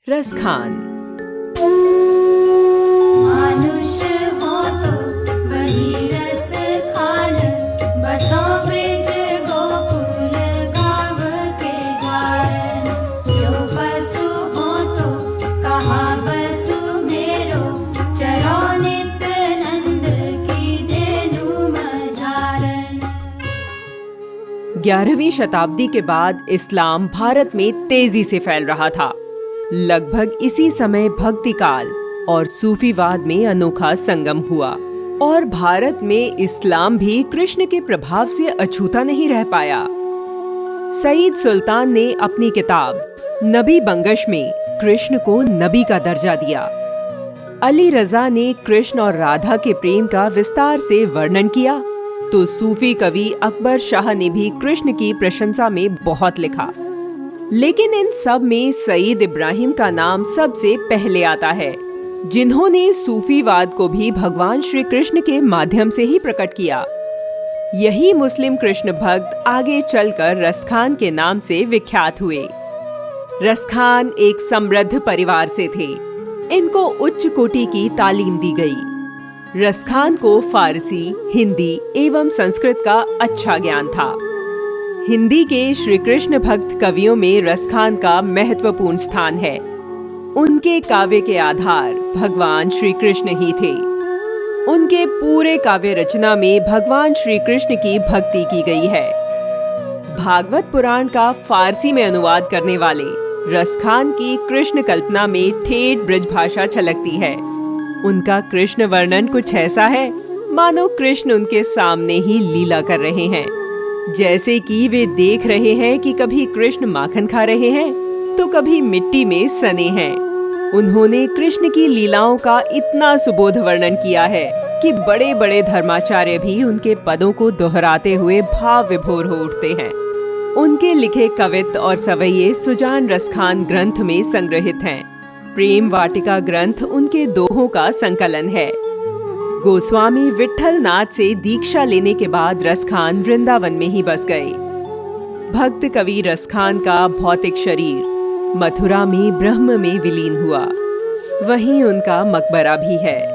रसखान। मानुष हो तो वही रस खान, बसो ब्रिज गोकुल गाँव के द्वारन। जो पशु हो तो कहा बसु मेरो, चरो नित नंद की धेनु मझारन। 11वीं शताब्दी के बाद इस्लाम भारत में तेजी से फैल रहा था। लगभग इसी समय भक्ति काल और सूफीवाद में अनोखा संगम हुआ और भारत में इस्लाम भी कृष्ण के प्रभाव से अछूता नहीं रह पाया। सईद सुल्तान ने अपनी किताब नबी बंगश में कृष्ण को नबी का दर्जा दिया। अली रजा ने कृष्ण और राधा के प्रेम का विस्तार से वर्णन किया, तो सूफी कवि अकबर शाह ने भी कृष्ण की प्रशंसा में बहुत लिखा। लेकिन इन सब में सईद इब्राहिम का नाम सबसे पहले आता है, जिन्होंने सूफीवाद को भी भगवान श्री कृष्ण के माध्यम से ही प्रकट किया। यही मुस्लिम कृष्ण भक्त आगे चलकर रसखान के नाम से विख्यात हुए। रसखान एक समृद्ध परिवार से थे। इनको उच्च कोटि की तालीम दी गई। रसखान को फारसी, हिंदी एवं संस्कृत का अच्छा ज्ञान था। हिंदी के श्री कृष्ण भक्त कवियों में रसखान का महत्वपूर्ण स्थान है। उनके काव्य के आधार भगवान श्री कृष्ण ही थे। उनके पूरे काव्य रचना में भगवान श्री कृष्ण की भक्ति की गई है। भागवत पुराण का फारसी में अनुवाद करने वाले रसखान की कृष्ण कल्पना में ठेठ ब्रज भाषा छलकती है। उनका कृष्ण वर्णन कुछ ऐसा है मानो कृष्ण उनके सामने ही लीला कर रहे हैं, जैसे कि वे देख रहे हैं कि कभी कृष्ण माखन खा रहे हैं तो कभी मिट्टी में सने हैं। उन्होंने कृष्ण की लीलाओं का इतना सुबोध वर्णन किया है कि बड़े बड़े धर्माचार्य भी उनके पदों को दोहराते हुए भाव विभोर हो उठते हैं। उनके लिखे कवित्त और सवैये सुजान रसखान ग्रंथ में संग्रहित हैं। प्रेम वाटिका ग्रंथ उनके दोहों का संकलन है। गोस्वामी विट्ठल नाथ से दीक्षा लेने के बाद रसखान वृंदावन में ही बस गए। भक्त कवि रसखान का भौतिक शरीर मथुरा में ब्रह्म में विलीन हुआ। वहीं उनका मकबरा भी है।